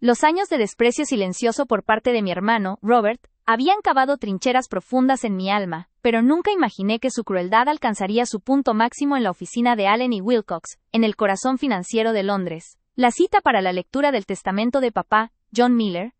Los años de desprecio silencioso por parte de mi hermano, Robert, habían cavado trincheras profundas en mi alma, pero nunca imaginé que su crueldad alcanzaría su punto máximo en la oficina de Allen y Wilcox, en el corazón financiero de Londres. La cita para la lectura del testamento de papá, John Miller,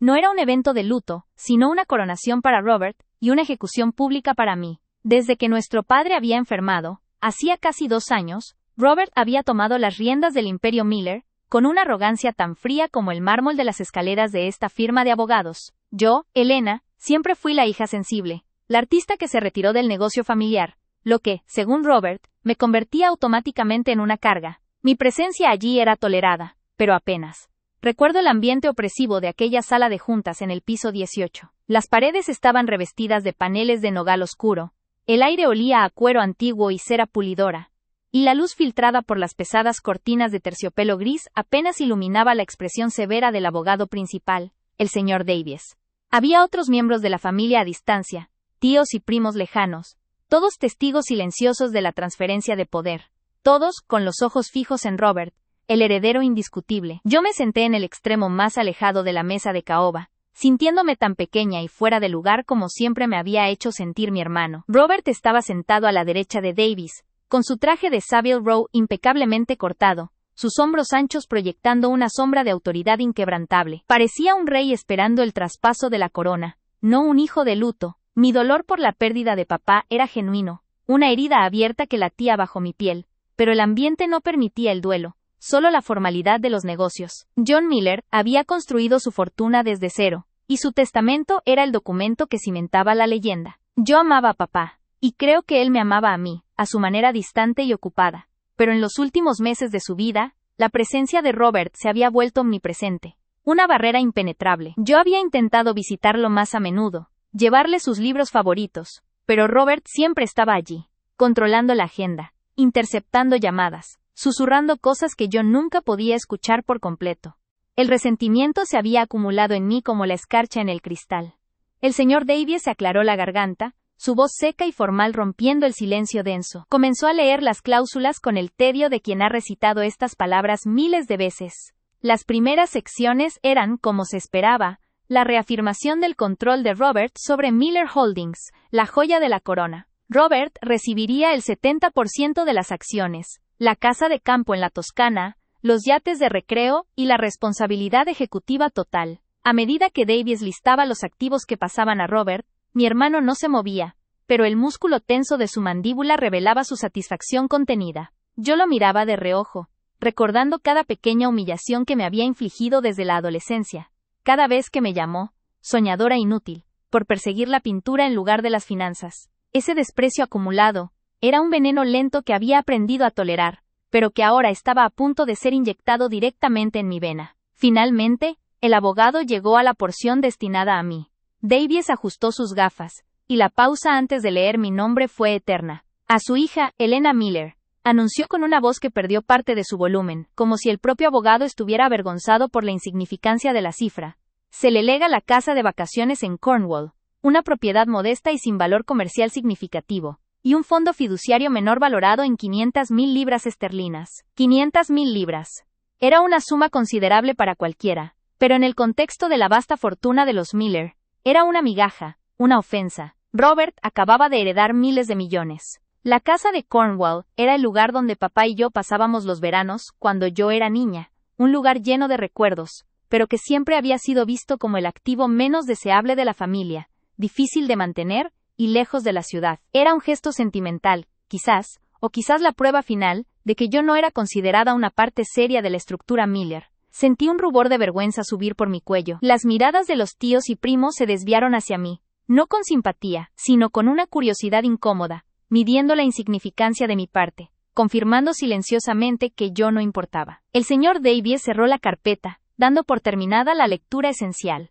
no era un evento de luto, sino una coronación para Robert y una ejecución pública para mí. Desde que nuestro padre había enfermado, hacía casi 2 años, Robert había tomado las riendas del imperio Miller, con una arrogancia tan fría como el mármol de las escaleras de esta firma de abogados. Yo, Elena, siempre fui la hija sensible, la artista que se retiró del negocio familiar, lo que, según Robert, me convertía automáticamente en una carga. Mi presencia allí era tolerada, pero apenas. Recuerdo el ambiente opresivo de aquella sala de juntas en el piso 18. Las paredes estaban revestidas de paneles de nogal oscuro, el aire olía a cuero antiguo y cera pulidora, y la luz filtrada por las pesadas cortinas de terciopelo gris apenas iluminaba la expresión severa del abogado principal, el señor Davies. Había otros miembros de la familia a distancia, tíos y primos lejanos, todos testigos silenciosos de la transferencia de poder, todos con los ojos fijos en Robert, el heredero indiscutible. Yo me senté en el extremo más alejado de la mesa de caoba, sintiéndome tan pequeña y fuera de lugar como siempre me había hecho sentir mi hermano. Robert estaba sentado a la derecha de Davies, con su traje de Savile Row impecablemente cortado, sus hombros anchos proyectando una sombra de autoridad inquebrantable. Parecía un rey esperando el traspaso de la corona, no un hijo de luto. Mi dolor por la pérdida de papá era genuino, una herida abierta que latía bajo mi piel, pero el ambiente no permitía el duelo, solo la formalidad de los negocios. John Miller había construido su fortuna desde cero, y su testamento era el documento que cimentaba la leyenda. Yo amaba a papá, y creo que él me amaba a mí, a su manera distante y ocupada. Pero en los últimos meses de su vida, la presencia de Robert se había vuelto omnipresente, una barrera impenetrable. Yo había intentado visitarlo más a menudo, llevarle sus libros favoritos, pero Robert siempre estaba allí, controlando la agenda, interceptando llamadas, susurrando cosas que yo nunca podía escuchar por completo. El resentimiento se había acumulado en mí como la escarcha en el cristal. El señor Davies se aclaró la garganta, su voz seca y formal rompiendo el silencio denso. Comenzó a leer las cláusulas con el tedio de quien ha recitado estas palabras miles de veces. Las primeras secciones eran, como se esperaba, la reafirmación del control de Robert sobre Miller Holdings, la joya de la corona. Robert recibiría el 70% de las acciones, la casa de campo en la Toscana, los yates de recreo y la responsabilidad ejecutiva total. A medida que Davies listaba los activos que pasaban a Robert, mi hermano no se movía, pero el músculo tenso de su mandíbula revelaba su satisfacción contenida. Yo lo miraba de reojo, recordando cada pequeña humillación que me había infligido desde la adolescencia, cada vez que me llamó, soñadora inútil, por perseguir la pintura en lugar de las finanzas. Ese desprecio acumulado era un veneno lento que había aprendido a tolerar, pero que ahora estaba a punto de ser inyectado directamente en mi vena. Finalmente, el abogado llegó a la porción destinada a mí. Davies ajustó sus gafas, y la pausa antes de leer mi nombre fue eterna. A su hija, Elena Miller, anunció con una voz que perdió parte de su volumen, como si el propio abogado estuviera avergonzado por la insignificancia de la cifra. Se le lega la casa de vacaciones en Cornwall, una propiedad modesta y sin valor comercial significativo, y un fondo fiduciario menor valorado en 500,000 libras esterlinas. 500,000 libras. Era una suma considerable para cualquiera, pero en el contexto de la vasta fortuna de los Miller, era una migaja, una ofensa. Robert acababa de heredar miles de millones. La casa de Cornwall era el lugar donde papá y yo pasábamos los veranos cuando yo era niña, un lugar lleno de recuerdos, pero que siempre había sido visto como el activo menos deseable de la familia, difícil de mantener y lejos de la ciudad. Era un gesto sentimental, quizás, o quizás la prueba final, de que yo no era considerada una parte seria de la estructura Miller. Sentí un rubor de vergüenza subir por mi cuello. Las miradas de los tíos y primos se desviaron hacia mí, no con simpatía, sino con una curiosidad incómoda, midiendo la insignificancia de mi parte, confirmando silenciosamente que yo no importaba. El señor Davies cerró la carpeta, dando por terminada la lectura esencial.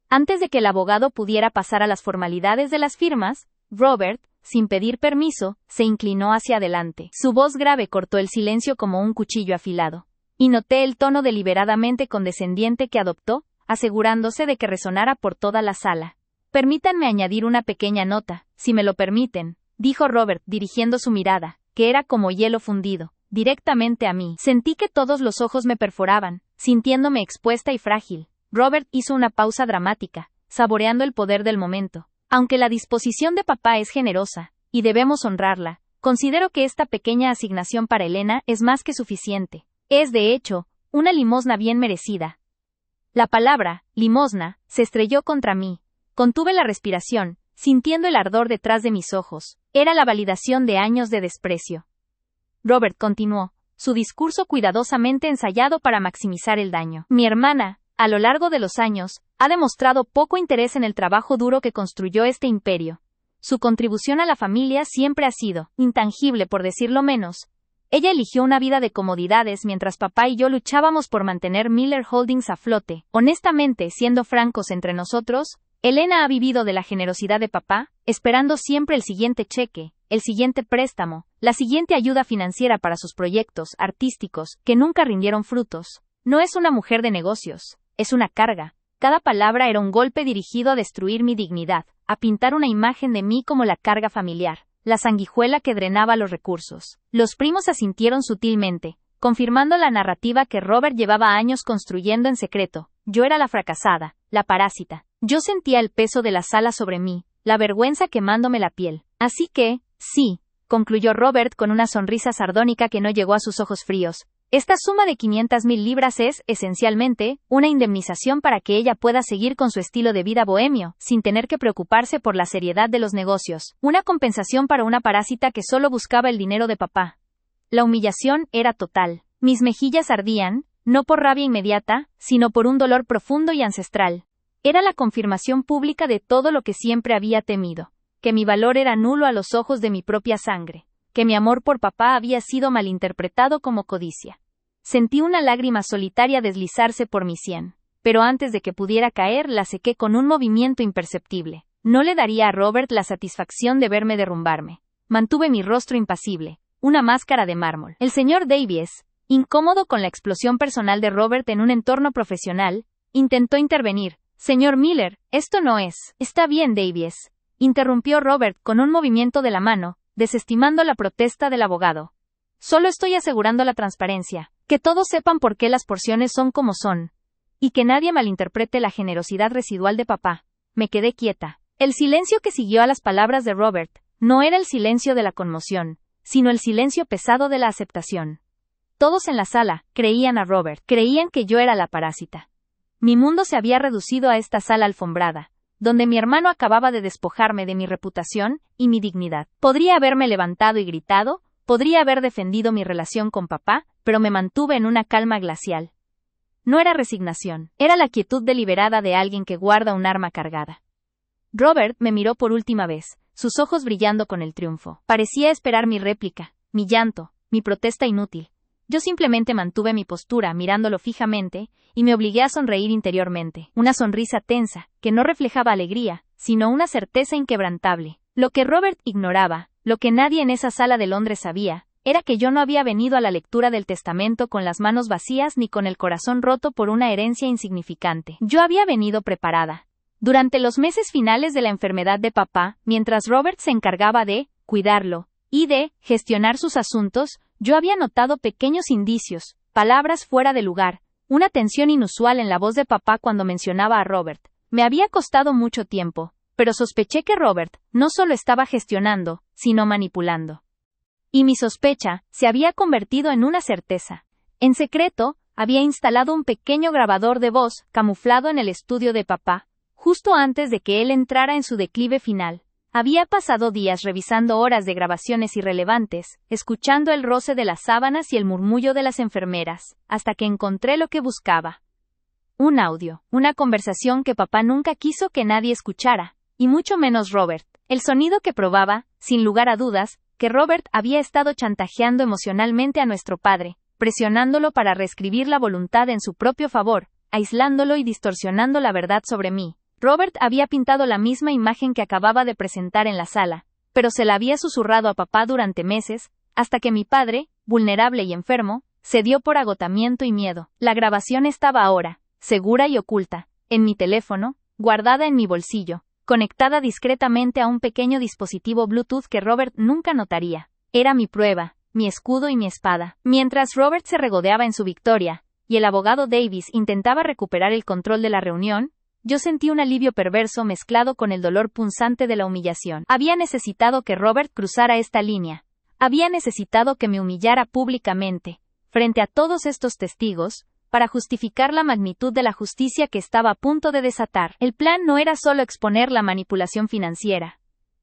Antes de que el abogado pudiera pasar a las formalidades de las firmas, Robert, sin pedir permiso, se inclinó hacia adelante. Su voz grave cortó el silencio como un cuchillo afilado, y noté el tono deliberadamente condescendiente que adoptó, asegurándose de que resonara por toda la sala. Permítanme añadir una pequeña nota, si me lo permiten, dijo Robert dirigiendo su mirada, que era como hielo fundido, directamente a mí. Sentí que todos los ojos me perforaban, sintiéndome expuesta y frágil. Robert hizo una pausa dramática, saboreando el poder del momento. Aunque la disposición de papá es generosa, y debemos honrarla, considero que esta pequeña asignación para Elena es más que suficiente. Es, de hecho, una limosna bien merecida. La palabra, limosna, se estrelló contra mí. Contuve la respiración, sintiendo el ardor detrás de mis ojos. Era la validación de años de desprecio. Robert continuó, su discurso cuidadosamente ensayado para maximizar el daño. Mi hermana, a lo largo de los años, ha demostrado poco interés en el trabajo duro que construyó este imperio. Su contribución a la familia siempre ha sido intangible, por decirlo menos. Ella eligió una vida de comodidades mientras papá y yo luchábamos por mantener Miller Holdings a flote. Honestamente, siendo francos entre nosotros, Elena ha vivido de la generosidad de papá, esperando siempre el siguiente cheque, el siguiente préstamo, la siguiente ayuda financiera para sus proyectos artísticos, que nunca rindieron frutos. No es una mujer de negocios, es una carga. Cada palabra era un golpe dirigido a destruir mi dignidad, a pintar una imagen de mí como la carga familiar, la sanguijuela que drenaba los recursos. Los primos asintieron sutilmente, confirmando la narrativa que Robert llevaba años construyendo en secreto. Yo era la fracasada, la parásita. Yo sentía el peso de la sala sobre mí, la vergüenza quemándome la piel. Así que, sí, concluyó Robert con una sonrisa sardónica que no llegó a sus ojos fríos. Esta suma de 500,000 libras es, esencialmente, una indemnización para que ella pueda seguir con su estilo de vida bohemio, sin tener que preocuparse por la seriedad de los negocios. Una compensación para una parásita que solo buscaba el dinero de papá. La humillación era total. Mis mejillas ardían, no por rabia inmediata, sino por un dolor profundo y ancestral. Era la confirmación pública de todo lo que siempre había temido. Que mi valor era nulo a los ojos de mi propia sangre. Que mi amor por papá había sido malinterpretado como codicia. Sentí una lágrima solitaria deslizarse por mi sien, pero antes de que pudiera caer la sequé con un movimiento imperceptible. No le daría a Robert la satisfacción de verme derrumbarme. Mantuve mi rostro impasible, una máscara de mármol. El señor Davies, incómodo con la explosión personal de Robert en un entorno profesional, intentó intervenir. Señor Miller, esto no es. Está bien, Davies, interrumpió Robert con un movimiento de la mano, desestimando la protesta del abogado. Solo estoy asegurando la transparencia. Que todos sepan por qué las porciones son como son. Y que nadie malinterprete la generosidad residual de papá. Me quedé quieta. El silencio que siguió a las palabras de Robert no era el silencio de la conmoción, sino el silencio pesado de la aceptación. Todos en la sala creían a Robert, creían que yo era la parásita. Mi mundo se había reducido a esta sala alfombrada, donde mi hermano acababa de despojarme de mi reputación y mi dignidad. Podría haberme levantado y gritado, podría haber defendido mi relación con papá, pero me mantuve en una calma glacial. No era resignación, era la quietud deliberada de alguien que guarda un arma cargada. Robert me miró por última vez, sus ojos brillando con el triunfo. Parecía esperar mi réplica, mi llanto, mi protesta inútil. Yo simplemente mantuve mi postura mirándolo fijamente, y me obligué a sonreír interiormente. Una sonrisa tensa, que no reflejaba alegría, sino una certeza inquebrantable. Lo que Robert ignoraba, lo que nadie en esa sala de Londres sabía, era que yo no había venido a la lectura del testamento con las manos vacías ni con el corazón roto por una herencia insignificante. Yo había venido preparada. Durante los meses finales de la enfermedad de papá, mientras Robert se encargaba de cuidarlo y de gestionar sus asuntos, yo había notado pequeños indicios, palabras fuera de lugar, una tensión inusual en la voz de papá cuando mencionaba a Robert. Me había costado mucho tiempo, pero sospeché que Robert no solo estaba gestionando, sino manipulando. Y mi sospecha se había convertido en una certeza. En secreto, había instalado un pequeño grabador de voz, camuflado en el estudio de papá, justo antes de que él entrara en su declive final. Había pasado días revisando horas de grabaciones irrelevantes, escuchando el roce de las sábanas y el murmullo de las enfermeras, hasta que encontré lo que buscaba. Un audio, una conversación que papá nunca quiso que nadie escuchara, y mucho menos Robert. El sonido que probaba, sin lugar a dudas, que Robert había estado chantajeando emocionalmente a nuestro padre, presionándolo para reescribir la voluntad en su propio favor, aislándolo y distorsionando la verdad sobre mí. Robert había pintado la misma imagen que acababa de presentar en la sala, pero se la había susurrado a papá durante meses, hasta que mi padre, vulnerable y enfermo, cedió por agotamiento y miedo. La grabación estaba ahora, segura y oculta, en mi teléfono, guardada en mi bolsillo, conectada discretamente a un pequeño dispositivo Bluetooth que Robert nunca notaría. Era mi prueba, mi escudo y mi espada. Mientras Robert se regodeaba en su victoria, y el abogado Davis intentaba recuperar el control de la reunión, yo sentí un alivio perverso mezclado con el dolor punzante de la humillación. Había necesitado que Robert cruzara esta línea. Había necesitado que me humillara públicamente, frente a todos estos testigos, para justificar la magnitud de la justicia que estaba a punto de desatar. El plan no era solo exponer la manipulación financiera.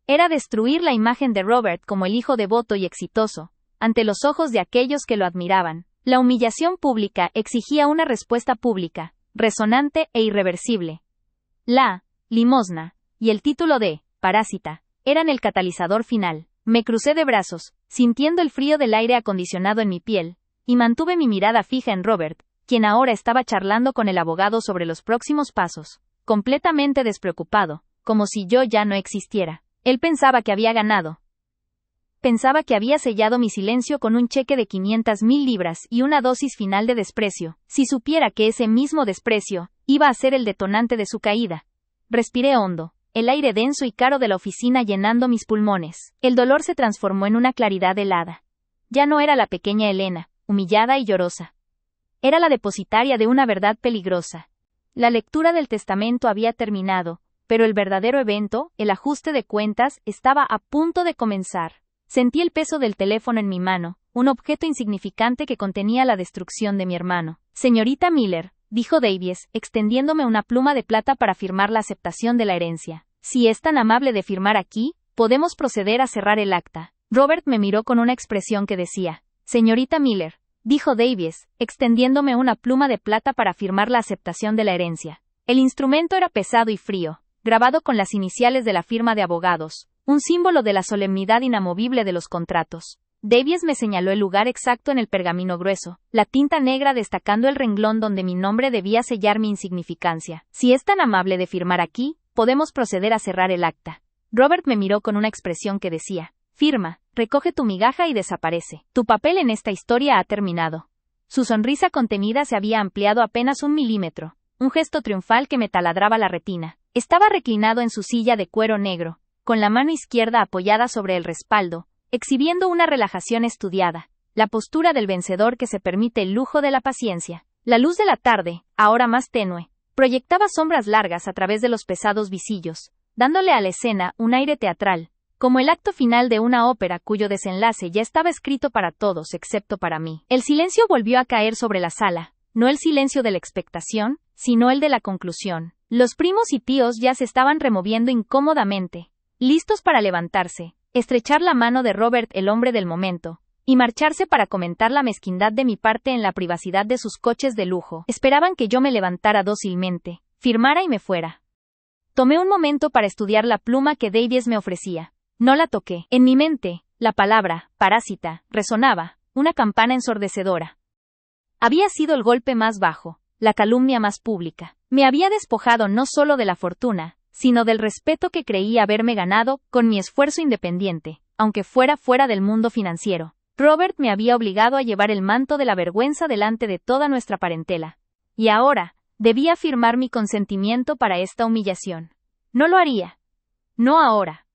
Era destruir la imagen de Robert como el hijo devoto y exitoso, ante los ojos de aquellos que lo admiraban. La humillación pública exigía una respuesta pública, resonante e irreversible. La limosna y el título de parásita eran el catalizador final. Me crucé de brazos, sintiendo el frío del aire acondicionado en mi piel, y mantuve mi mirada fija en Robert, quien ahora estaba charlando con el abogado sobre los próximos pasos, completamente despreocupado, como si yo ya no existiera. Él pensaba que había ganado. Pensaba que había sellado mi silencio con un cheque de 500,000 libras y una dosis final de desprecio, si supiera que ese mismo desprecio iba a ser el detonante de su caída. Respiré hondo, el aire denso y caro de la oficina llenando mis pulmones. El dolor se transformó en una claridad helada. Ya no era la pequeña Elena, humillada y llorosa. Era la depositaria de una verdad peligrosa. La lectura del testamento había terminado, pero el verdadero evento, el ajuste de cuentas, estaba a punto de comenzar. Sentí el peso del teléfono en mi mano, un objeto insignificante que contenía la destrucción de mi hermano. Señorita Miller, dijo Davies, extendiéndome una pluma de plata para firmar la aceptación de la herencia. Si es tan amable de firmar aquí, podemos proceder a cerrar el acta. Robert me miró con una expresión que decía, señorita Miller, dijo Davies, extendiéndome una pluma de plata para firmar la aceptación de la herencia. El instrumento era pesado y frío, grabado con las iniciales de la firma de abogados, un símbolo de la solemnidad inamovible de los contratos. Davies me señaló el lugar exacto en el pergamino grueso, la tinta negra destacando el renglón donde mi nombre debía sellar mi insignificancia. Si es tan amable de firmar aquí, podemos proceder a cerrar el acta. Robert me miró con una expresión que decía, firma, recoge tu migaja y desaparece. Tu papel en esta historia ha terminado. Su sonrisa contenida se había ampliado apenas 1 milímetro, un gesto triunfal que me taladraba la retina. Estaba reclinado en su silla de cuero negro, con la mano izquierda apoyada sobre el respaldo, exhibiendo una relajación estudiada, la postura del vencedor que se permite el lujo de la paciencia. La luz de la tarde, ahora más tenue, proyectaba sombras largas a través de los pesados visillos, dándole a la escena un aire teatral, como el acto final de una ópera cuyo desenlace ya estaba escrito para todos excepto para mí. El silencio volvió a caer sobre la sala, no el silencio de la expectación, sino el de la conclusión. Los primos y tíos ya se estaban removiendo incómodamente, listos para levantarse, estrechar la mano de Robert, el hombre del momento, y marcharse para comentar la mezquindad de mi parte en la privacidad de sus coches de lujo. Esperaban que yo me levantara dócilmente, firmara y me fuera. Tomé un momento para estudiar la pluma que Davies me ofrecía. No la toqué. En mi mente, la palabra, parásita, resonaba, una campana ensordecedora. Había sido el golpe más bajo, la calumnia más pública. Me había despojado no solo de la fortuna, sino del respeto que creía haberme ganado con mi esfuerzo independiente, aunque fuera fuera del mundo financiero. Robert me había obligado a llevar el manto de la vergüenza delante de toda nuestra parentela. Y ahora, debía firmar mi consentimiento para esta humillación. No lo haría. No ahora.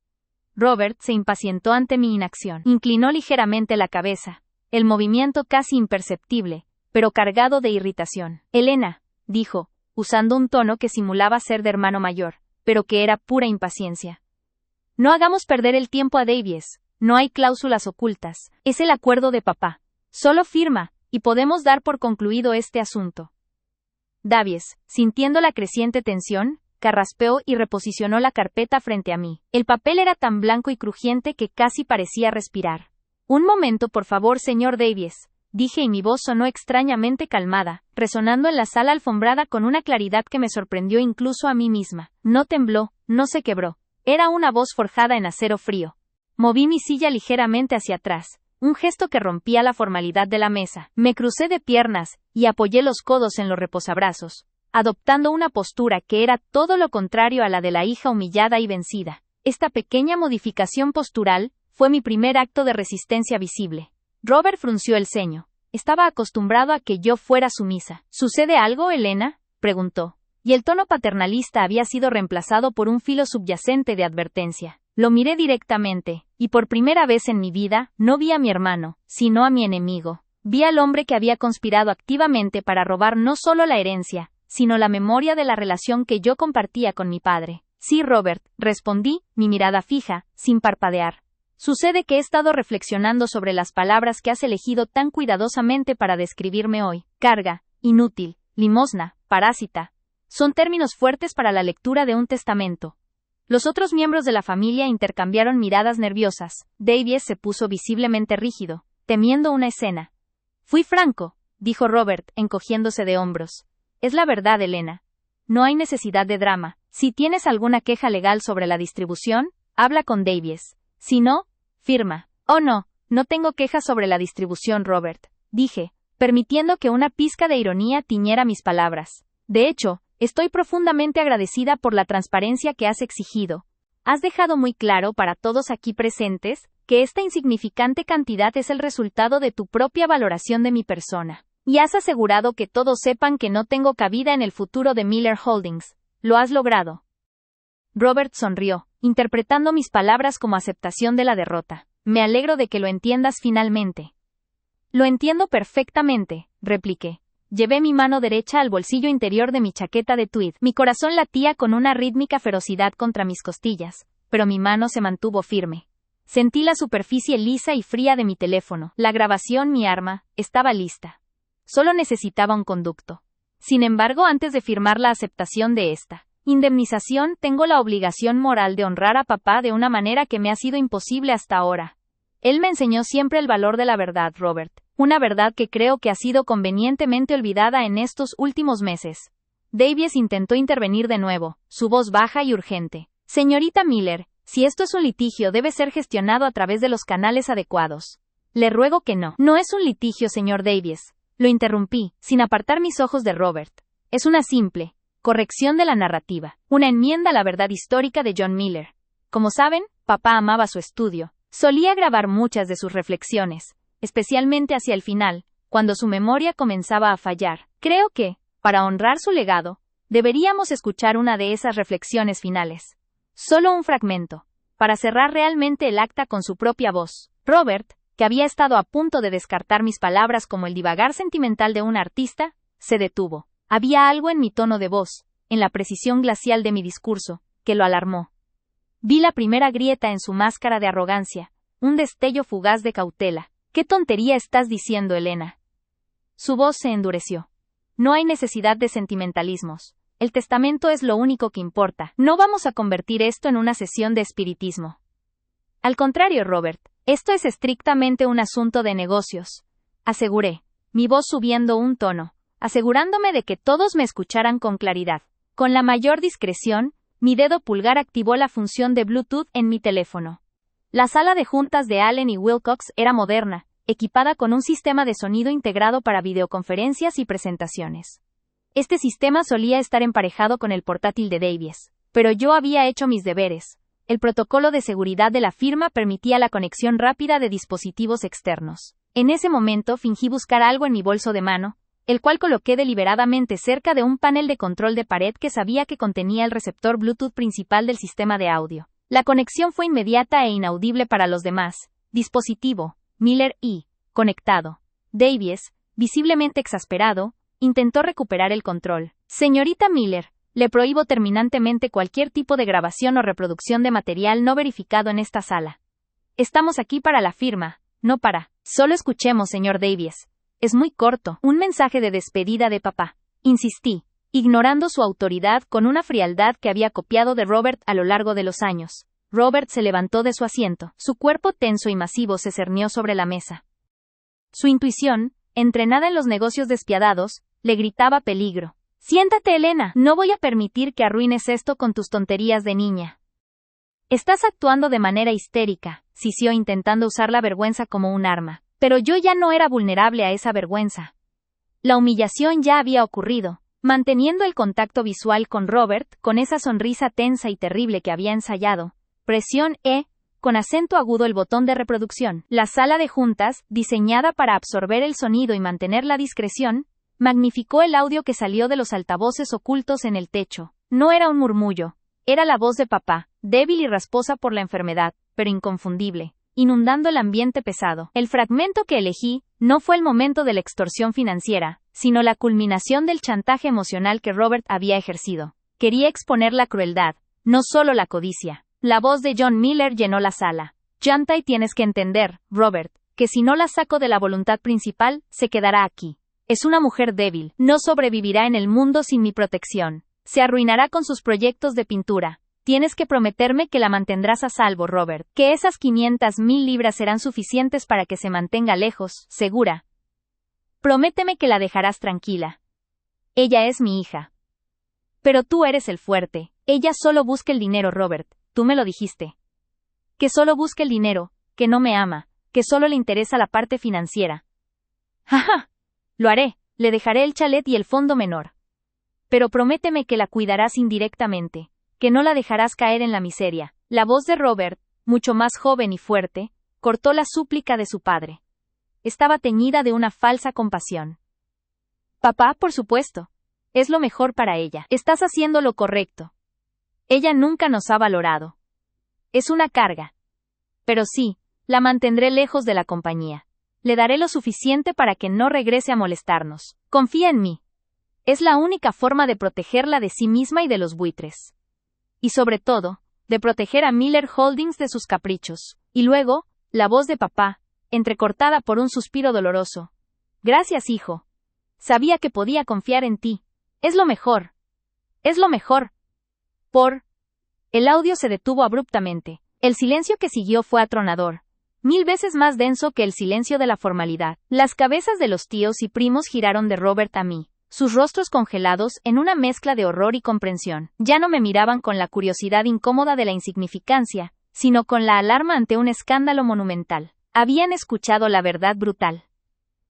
Robert se impacientó ante mi inacción. Inclinó ligeramente la cabeza, el movimiento casi imperceptible, pero cargado de irritación. Elena, dijo, usando un tono que simulaba ser de hermano mayor, pero que era pura impaciencia. No hagamos perder el tiempo a Davies, no hay cláusulas ocultas, es el acuerdo de papá. Solo firma, y podemos dar por concluido este asunto. Davies, sintiendo la creciente tensión, carraspeó y reposicionó la carpeta frente a mí. El papel era tan blanco y crujiente que casi parecía respirar. Un momento, por favor, señor Davies, dije y mi voz sonó extrañamente calmada, resonando en la sala alfombrada con una claridad que me sorprendió incluso a mí misma. No tembló, no se quebró. Era una voz forjada en acero frío. Moví mi silla ligeramente hacia atrás, un gesto que rompía la formalidad de la mesa. Me crucé de piernas y apoyé los codos en los reposabrazos, adoptando una postura que era todo lo contrario a la de la hija humillada y vencida. Esta pequeña modificación postural fue mi primer acto de resistencia visible. Robert frunció el ceño. Estaba acostumbrado a que yo fuera sumisa. ¿Sucede algo, Elena?, preguntó. Y el tono paternalista había sido reemplazado por un filo subyacente de advertencia. Lo miré directamente, y por primera vez en mi vida, no vi a mi hermano, sino a mi enemigo. Vi al hombre que había conspirado activamente para robar no solo la herencia, sino la memoria de la relación que yo compartía con mi padre. Sí, Robert, respondí, mi mirada fija, sin parpadear. Sucede que he estado reflexionando sobre las palabras que has elegido tan cuidadosamente para describirme hoy. Carga, inútil, limosna, parásita. Son términos fuertes para la lectura de un testamento. Los otros miembros de la familia intercambiaron miradas nerviosas. Davies se puso visiblemente rígido, temiendo una escena. Fui franco, dijo Robert, encogiéndose de hombros. Es la verdad, Elena. No hay necesidad de drama. Si tienes alguna queja legal sobre la distribución, habla con Davies. Si no, firma. Oh no, no tengo quejas sobre la distribución, Robert, dije, permitiendo que una pizca de ironía tiñera mis palabras. De hecho, estoy profundamente agradecida por la transparencia que has exigido. Has dejado muy claro para todos aquí presentes que esta insignificante cantidad es el resultado de tu propia valoración de mi persona. Y has asegurado que todos sepan que no tengo cabida en el futuro de Miller Holdings. Lo has logrado. Robert sonrió, interpretando mis palabras como aceptación de la derrota. Me alegro de que lo entiendas finalmente. Lo entiendo perfectamente, repliqué. Llevé mi mano derecha al bolsillo interior de mi chaqueta de tweed. Mi corazón latía con una rítmica ferocidad contra mis costillas, pero mi mano se mantuvo firme. Sentí la superficie lisa y fría de mi teléfono. La grabación, mi arma, estaba lista. Solo necesitaba un conducto. Sin embargo, antes de firmar la aceptación de esta indemnización, tengo la obligación moral de honrar a papá de una manera que me ha sido imposible hasta ahora. Él me enseñó siempre el valor de la verdad, Robert. Una verdad que creo que ha sido convenientemente olvidada en estos últimos meses. Davies intentó intervenir de nuevo, su voz baja y urgente. Señorita Miller, si esto es un litigio, debe ser gestionado a través de los canales adecuados. Le ruego que no. No es un litigio, señor Davies. Lo interrumpí, sin apartar mis ojos de Robert. Es una simple corrección de la narrativa, una enmienda a la verdad histórica de John Miller. Como saben, papá amaba su estudio. Solía grabar muchas de sus reflexiones, especialmente hacia el final, cuando su memoria comenzaba a fallar. Creo que, para honrar su legado, deberíamos escuchar una de esas reflexiones finales. Solo un fragmento, para cerrar realmente el acta con su propia voz. Robert, que había estado a punto de descartar mis palabras como el divagar sentimental de un artista, se detuvo. Había algo en mi tono de voz, en la precisión glacial de mi discurso, que lo alarmó. Vi la primera grieta en su máscara de arrogancia, un destello fugaz de cautela. ¿Qué tontería estás diciendo, Elena? Su voz se endureció. No hay necesidad de sentimentalismos. El testamento es lo único que importa. No vamos a convertir esto en una sesión de espiritismo. Al contrario, Robert, esto es estrictamente un asunto de negocios, aseguré, mi voz subiendo un tono, asegurándome de que todos me escucharan con claridad. Con la mayor discreción, mi dedo pulgar activó la función de Bluetooth en mi teléfono. La sala de juntas de Allen y Wilcox era moderna, equipada con un sistema de sonido integrado para videoconferencias y presentaciones. Este sistema solía estar emparejado con el portátil de Davies, pero yo había hecho mis deberes. El protocolo de seguridad de la firma permitía la conexión rápida de dispositivos externos. En ese momento fingí buscar algo en mi bolso de mano, el cual coloqué deliberadamente cerca de un panel de control de pared que sabía que contenía el receptor Bluetooth principal del sistema de audio. La conexión fue inmediata e inaudible para los demás. Dispositivo, Miller y, conectado. Davies, visiblemente exasperado, intentó recuperar el control. Señorita Miller, le prohíbo terminantemente cualquier tipo de grabación o reproducción de material no verificado en esta sala. Estamos aquí para la firma, no para. Solo escuchemos, señor Davies. Es muy corto. Un mensaje de despedida de papá. Insistí, ignorando su autoridad con una frialdad que había copiado de Robert a lo largo de los años. Robert se levantó de su asiento. Su cuerpo tenso y masivo se cernió sobre la mesa. Su intuición, entrenada en los negocios despiadados, le gritaba peligro. Siéntate, Elena. No voy a permitir que arruines esto con tus tonterías de niña. Estás actuando de manera histérica, sisió intentando usar la vergüenza como un arma. Pero yo ya no era vulnerable a esa vergüenza. La humillación ya había ocurrido. Manteniendo el contacto visual con Robert, con esa sonrisa tensa y terrible que había ensayado. Presión con acento agudo el botón de reproducción. La sala de juntas, diseñada para absorber el sonido y mantener la discreción, magnificó el audio que salió de los altavoces ocultos en el techo. No era un murmullo. Era la voz de papá, débil y rasposa por la enfermedad, pero inconfundible, inundando el ambiente pesado. El fragmento que elegí No fue el momento de la extorsión financiera, sino la culminación del chantaje emocional que Robert había ejercido. Quería exponer la crueldad, no solo la codicia. La voz de John Miller llenó la sala. Yantai, tienes que entender, Robert, que si no la saco de la voluntad principal, se quedará aquí. Es una mujer débil, no sobrevivirá en el mundo sin mi protección. Se arruinará con sus proyectos de pintura. Tienes que prometerme que la mantendrás a salvo, Robert, que esas 500,000 libras serán suficientes para que se mantenga lejos, segura. Prométeme que la dejarás tranquila. Ella es mi hija. Pero tú eres el fuerte. Ella solo busca el dinero, Robert, tú me lo dijiste. Que solo busca el dinero, que no me ama, que solo le interesa la parte financiera. ¡Jaja! Lo haré, le dejaré el chalet y el fondo menor. Pero prométeme que la cuidarás indirectamente, que no la dejarás caer en la miseria. La voz de Robert, mucho más joven y fuerte, cortó la súplica de su padre. Estaba teñida de una falsa compasión. Papá, por supuesto. Es lo mejor para ella. Estás haciendo lo correcto. Ella nunca nos ha valorado. Es una carga. Pero sí, la mantendré lejos de la compañía. Le daré lo suficiente para que no regrese a molestarnos. Confía en mí. Es la única forma de protegerla de sí misma y de los buitres. Y sobre todo, de proteger a Miller Holdings de sus caprichos. Y luego, la voz de papá, entrecortada por un suspiro doloroso. Gracias, hijo. Sabía que podía confiar en ti. Es lo mejor. Es lo mejor. El audio se detuvo abruptamente. El silencio que siguió fue atronador. 1000 veces más denso que el silencio de la formalidad. Las cabezas de los tíos y primos giraron de Robert a mí, sus rostros congelados en una mezcla de horror y comprensión. Ya no me miraban con la curiosidad incómoda de la insignificancia, sino con la alarma ante un escándalo monumental. Habían escuchado la verdad brutal.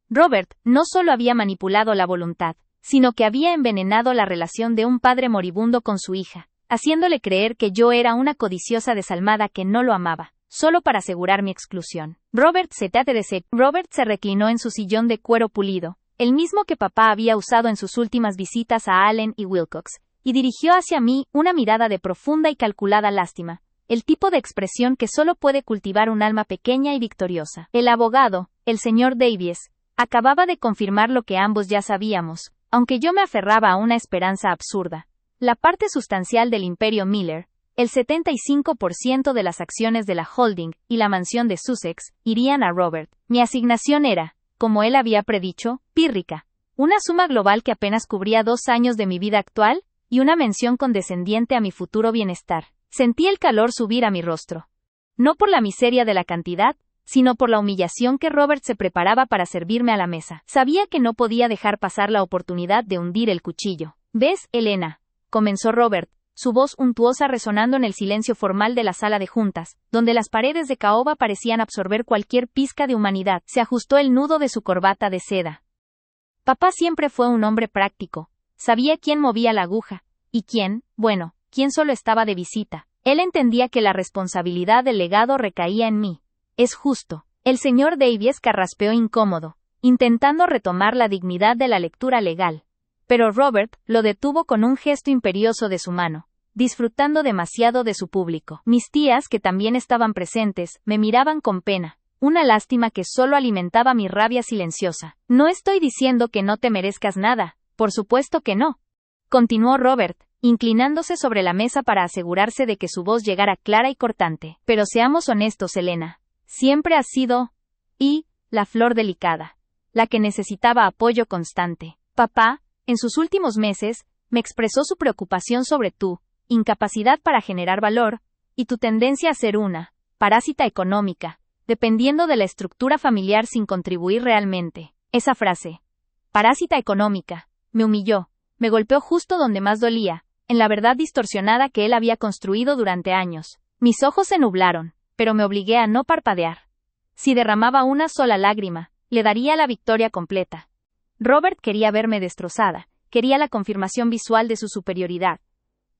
Robert no solo había manipulado la voluntad, sino que había envenenado la relación de un padre moribundo con su hija, haciéndole creer que yo era una codiciosa desalmada que no lo amaba, solo para asegurar mi exclusión. Robert se reclinó en su sillón de cuero pulido, el mismo que papá había usado en sus últimas visitas a Allen y Wilcox, y dirigió hacia mí una mirada de profunda y calculada lástima, el tipo de expresión que solo puede cultivar un alma pequeña y victoriosa. El abogado, el señor Davies, acababa de confirmar lo que ambos ya sabíamos, aunque yo me aferraba a una esperanza absurda. La parte sustancial del imperio Miller, el 75% de las acciones de la holding y la mansión de Sussex, irían a Robert. Mi asignación era, como él había predicho, pírrica. Una suma global que apenas cubría 2 años de mi vida actual, y una mención condescendiente a mi futuro bienestar. Sentí el calor subir a mi rostro. No por la miseria de la cantidad, sino por la humillación que Robert se preparaba para servirme a la mesa. Sabía que no podía dejar pasar la oportunidad de hundir el cuchillo. ¿Ves, Elena?, comenzó Robert, su voz untuosa resonando en el silencio formal de la sala de juntas, donde las paredes de caoba parecían absorber cualquier pizca de humanidad. Se ajustó el nudo de su corbata de seda. Papá siempre fue un hombre práctico. Sabía quién movía la aguja, y quién solo estaba de visita. Él entendía que la responsabilidad del legado recaía en mí. Es justo. El señor Davies carraspeó incómodo, intentando retomar la dignidad de la lectura legal. Pero Robert lo detuvo con un gesto imperioso de su mano, disfrutando demasiado de su público. Mis tías, que también estaban presentes, me miraban con pena. Una lástima que solo alimentaba mi rabia silenciosa. No estoy diciendo que no te merezcas nada, por supuesto que no. Continuó Robert, inclinándose sobre la mesa para asegurarse de que su voz llegara clara y cortante. Pero seamos honestos, Elena. Siempre has sido, la flor delicada, la que necesitaba apoyo constante. Papá, en sus últimos meses, me expresó su preocupación sobre tu incapacidad para generar valor, y tu tendencia a ser una parásita económica, dependiendo de la estructura familiar sin contribuir realmente. Esa frase, parásita económica, me humilló, me golpeó justo donde más dolía, en la verdad distorsionada que él había construido durante años. Mis ojos se nublaron, pero me obligué a no parpadear. Si derramaba una sola lágrima, le daría la victoria completa. Robert quería verme destrozada, quería la confirmación visual de su superioridad.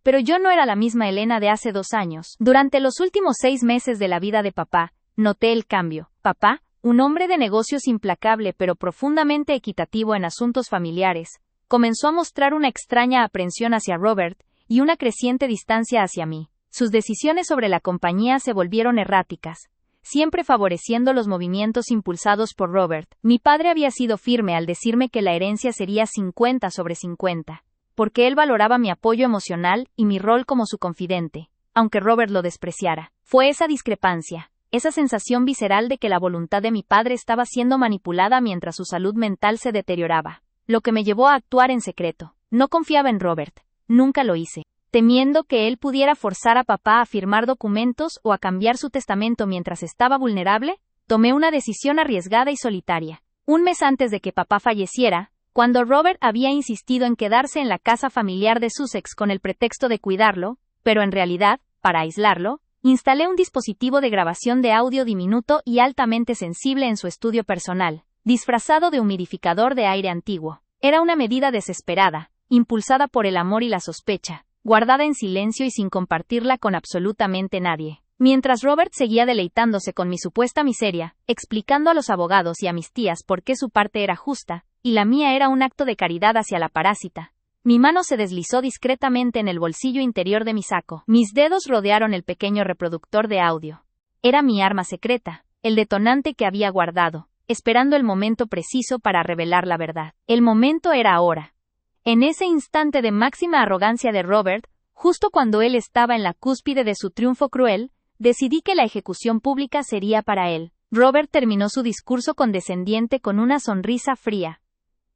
Pero yo no era la misma Elena de hace 2 años. Durante los últimos 6 meses de la vida de papá, noté el cambio. Papá, un hombre de negocios implacable pero profundamente equitativo en asuntos familiares, comenzó a mostrar una extraña aprensión hacia Robert y una creciente distancia hacia mí. Sus decisiones sobre la compañía se volvieron erráticas. siempre favoreciendo los movimientos impulsados por Robert. Mi padre había sido firme al decirme que la herencia sería 50/50, porque él valoraba mi apoyo emocional y mi rol como su confidente, aunque Robert lo despreciara. Fue esa discrepancia, esa sensación visceral de que la voluntad de mi padre estaba siendo manipulada mientras su salud mental se deterioraba, lo que me llevó a actuar en secreto. No confiaba en Robert, nunca lo hice. Temiendo que él pudiera forzar a papá a firmar documentos o a cambiar su testamento mientras estaba vulnerable, tomé una decisión arriesgada y solitaria. Un mes antes de que papá falleciera, cuando Robert había insistido en quedarse en la casa familiar de Sussex con el pretexto de cuidarlo, pero en realidad, para aislarlo, instalé un dispositivo de grabación de audio diminuto y altamente sensible en su estudio personal, disfrazado de humidificador de aire antiguo. Era una medida desesperada, impulsada por el amor y la sospecha, guardada en silencio y sin compartirla con absolutamente nadie. Mientras Robert seguía deleitándose con mi supuesta miseria, explicando a los abogados y a mis tías por qué su parte era justa, y la mía era un acto de caridad hacia la parásita, mi mano se deslizó discretamente en el bolsillo interior de mi saco. Mis dedos rodearon el pequeño reproductor de audio. Era mi arma secreta, el detonante que había guardado, esperando el momento preciso para revelar la verdad. El momento era ahora. En ese instante de máxima arrogancia de Robert, justo cuando él estaba en la cúspide de su triunfo cruel, decidí que la ejecución pública sería para él. Robert terminó su discurso condescendiente con una sonrisa fría.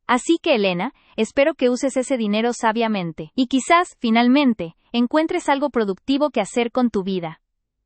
Así que, Elena, espero que uses ese dinero sabiamente, y quizás, finalmente, encuentres algo productivo que hacer con tu vida.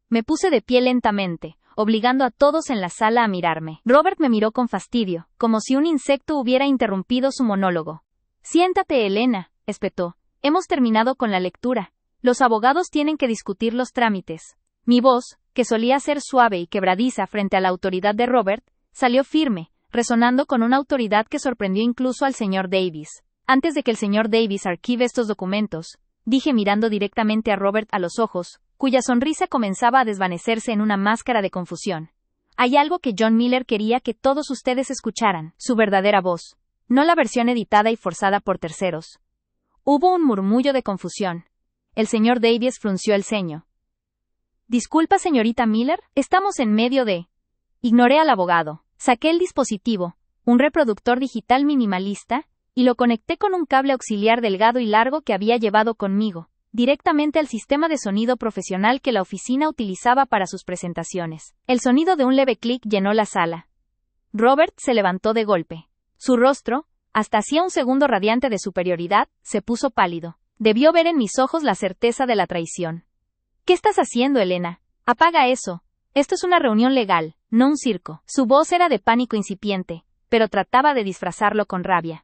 Me puse de pie lentamente, obligando a todos en la sala a mirarme. Robert me miró con fastidio, como si un insecto hubiera interrumpido su monólogo. Siéntate, Elena, espetó. Hemos terminado con la lectura. Los abogados tienen que discutir los trámites. Mi voz, que solía ser suave y quebradiza frente a la autoridad de Robert, salió firme, resonando con una autoridad que sorprendió incluso al señor Davis. Antes de que el señor Davis archive estos documentos, dije mirando directamente a Robert a los ojos, cuya sonrisa comenzaba a desvanecerse en una máscara de confusión. Hay algo que John Miller quería que todos ustedes escucharan, su verdadera voz, no la versión editada y forzada por terceros. Hubo un murmullo de confusión. El señor Davis frunció el ceño. Disculpa, señorita Miller, estamos en medio de... Ignoré al abogado. Saqué el dispositivo, un reproductor digital minimalista, y lo conecté con un cable auxiliar delgado y largo que había llevado conmigo, directamente al sistema de sonido profesional que la oficina utilizaba para sus presentaciones. El sonido de un leve clic llenó la sala. Robert se levantó de golpe. Su rostro, hasta hacía un segundo radiante de superioridad, se puso pálido. Debió ver en mis ojos la certeza de la traición. ¿Qué estás haciendo, Elena? Apaga eso. Esto es una reunión legal, no un circo. Su voz era de pánico incipiente, pero trataba de disfrazarlo con rabia.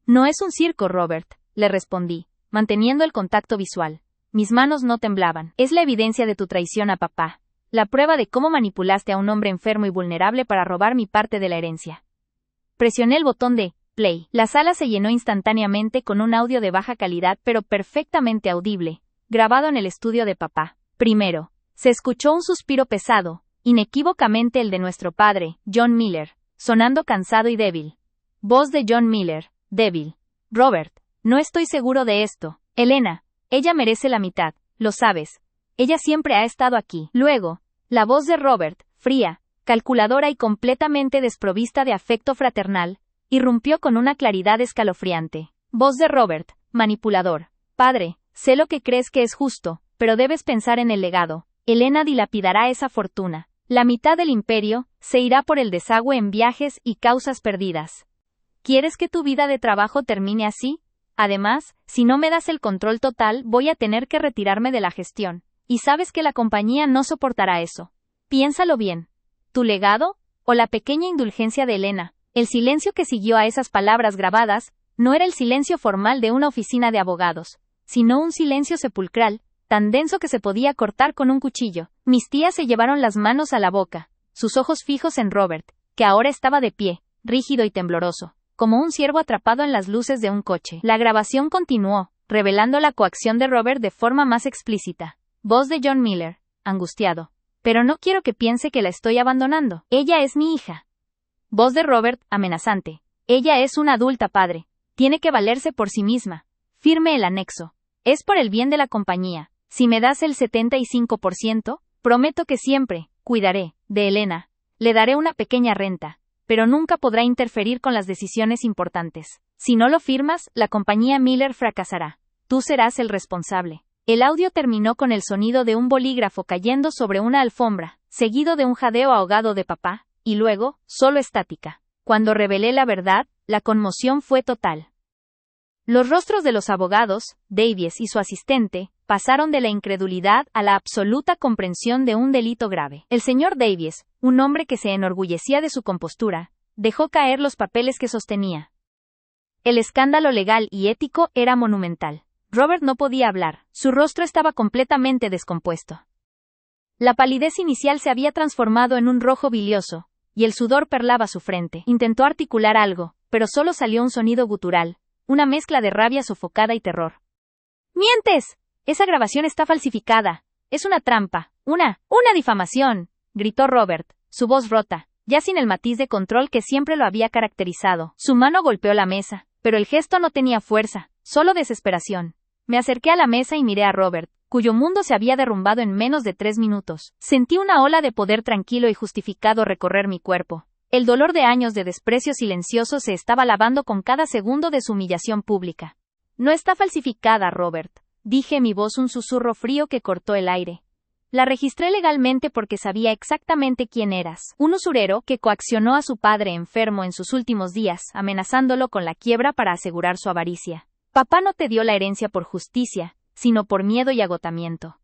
No es un circo, Robert, le respondí, manteniendo el contacto visual. Mis manos no temblaban. Es la evidencia de tu traición a papá. La prueba de cómo manipulaste a un hombre enfermo y vulnerable para robar mi parte de la herencia. Presioné el botón de play. La sala se llenó instantáneamente con un audio de baja calidad pero perfectamente audible, grabado en el estudio de papá. Primero, se escuchó un suspiro pesado, inequívocamente el de nuestro padre, John Miller, sonando cansado y débil. Voz de John Miller, débil. Robert, no estoy seguro de esto. Elena, ella merece la mitad, lo sabes. Ella siempre ha estado aquí. Luego, la voz de Robert, fría, calculadora y completamente desprovista de afecto fraternal, irrumpió con una claridad escalofriante. Voz de Robert, manipulador. Padre, sé lo que crees que es justo, pero debes pensar en el legado. Elena dilapidará esa fortuna. La mitad del imperio se irá por el desagüe en viajes y causas perdidas. ¿Quieres que tu vida de trabajo termine así? Además, si no me das el control total, voy a tener que retirarme de la gestión. Y sabes que la compañía no soportará eso. Piénsalo bien. ¿Tu legado? ¿O la pequeña indulgencia de Elena? El silencio que siguió a esas palabras grabadas no era el silencio formal de una oficina de abogados, sino un silencio sepulcral, tan denso que se podía cortar con un cuchillo. Mis tías se llevaron las manos a la boca, sus ojos fijos en Robert, que ahora estaba de pie, rígido y tembloroso, como un ciervo atrapado en las luces de un coche. La grabación continuó, revelando la coacción de Robert de forma más explícita. Voz de John Miller, angustiado. Pero no quiero que piense que la estoy abandonando. Ella es mi hija. Voz de Robert, amenazante. Ella es una adulta, padre. Tiene que valerse por sí misma. Firme el anexo. Es por el bien de la compañía. Si me das el 75%, prometo que siempre, cuidaré de Elena, le daré una pequeña renta, pero nunca podrá interferir con las decisiones importantes. Si no lo firmas, la compañía Miller fracasará. Tú serás el responsable. El audio terminó con el sonido de un bolígrafo cayendo sobre una alfombra, seguido de un jadeo ahogado de papá, y luego, solo estática. Cuando revelé la verdad, la conmoción fue total. Los rostros de los abogados, Davies y su asistente, pasaron de la incredulidad a la absoluta comprensión de un delito grave. El señor Davies, un hombre que se enorgullecía de su compostura, dejó caer los papeles que sostenía. El escándalo legal y ético era monumental. Robert no podía hablar, su rostro estaba completamente descompuesto. La palidez inicial se había transformado en un rojo bilioso, y el sudor perlaba su frente. Intentó articular algo, pero solo salió un sonido gutural, una mezcla de rabia sofocada y terror. ¡Mientes! Esa grabación está falsificada. Es una trampa. Una difamación, gritó Robert, su voz rota, ya sin el matiz de control que siempre lo había caracterizado. Su mano golpeó la mesa, pero el gesto no tenía fuerza, solo desesperación. Me acerqué a la mesa y miré a Robert, cuyo mundo se había derrumbado en menos de 3 minutos. Sentí una ola de poder tranquilo y justificado recorrer mi cuerpo. El dolor de años de desprecio silencioso se estaba lavando con cada segundo de su humillación pública. No está falsificada, Robert, dije en mi voz un susurro frío que cortó el aire. La registré legalmente porque sabía exactamente quién eras. Un usurero que coaccionó a su padre enfermo en sus últimos días, amenazándolo con la quiebra para asegurar su avaricia. Papá no te dio la herencia por justicia, sino por miedo y agotamiento.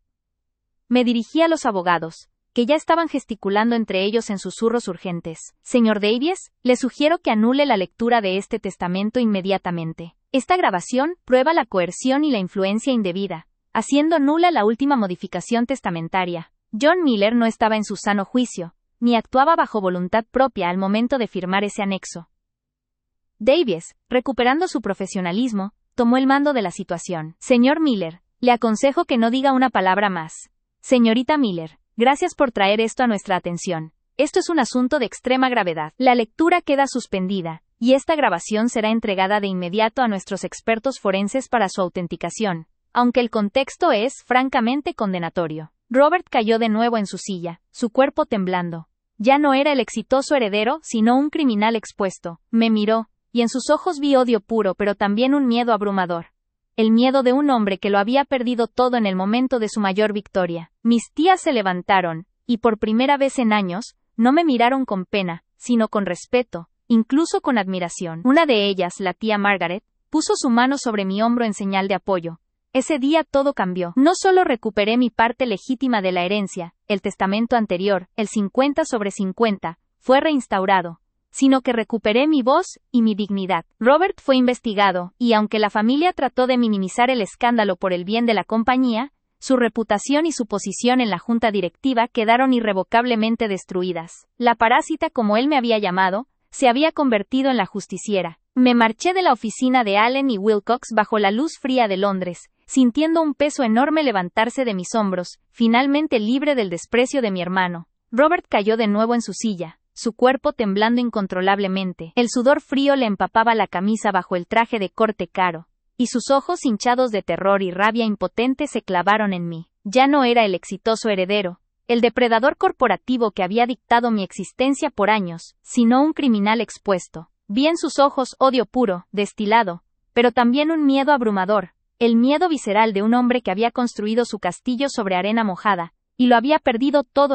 Me dirigí a los abogados, que ya estaban gesticulando entre ellos en susurros urgentes. Señor Davies, le sugiero que anule la lectura de este testamento inmediatamente. Esta grabación prueba la coerción y la influencia indebida, haciendo nula la última modificación testamentaria. John Miller no estaba en su sano juicio, ni actuaba bajo voluntad propia al momento de firmar ese anexo. Davies, recuperando su profesionalismo, tomó el mando de la situación. Señor Miller, le aconsejo que no diga una palabra más. Señorita Miller, gracias por traer esto a nuestra atención. Esto es un asunto de extrema gravedad. La lectura queda suspendida, y esta grabación será entregada de inmediato a nuestros expertos forenses para su autenticación, aunque el contexto es francamente condenatorio. Robert cayó de nuevo en su silla, su cuerpo temblando. Ya no era el exitoso heredero, sino un criminal expuesto. Me miró, y en sus ojos vi odio puro pero también un miedo abrumador. El miedo de un hombre que lo había perdido todo en el momento de su mayor victoria. Mis tías se levantaron, y por primera vez en años, no me miraron con pena, sino con respeto, incluso con admiración. Una de ellas, la tía Margaret, puso su mano sobre mi hombro en señal de apoyo. Ese día todo cambió. No solo recuperé mi parte legítima de la herencia, el testamento anterior, el 50/50, fue reinstaurado, sino que recuperé mi voz y mi dignidad. Robert fue investigado, y aunque la familia trató de minimizar el escándalo por el bien de la compañía, su reputación y su posición en la junta directiva quedaron irrevocablemente destruidas. La parásita, como él me había llamado, se había convertido en la justiciera. Me marché de la oficina de Allen y Wilcox bajo la luz fría de Londres, sintiendo un peso enorme levantarse de mis hombros, finalmente libre del desprecio de mi hermano. Robert cayó de nuevo en su silla, su cuerpo temblando incontrolablemente. El sudor frío le empapaba la camisa bajo el traje de corte caro, y sus ojos hinchados de terror y rabia impotente se clavaron en mí. Ya no era el exitoso heredero, el depredador corporativo que había dictado mi existencia por años, sino un criminal expuesto. Vi en sus ojos odio puro, destilado, pero también un miedo abrumador, el miedo visceral de un hombre que había construido su castillo sobre arena mojada, y lo había perdido todo en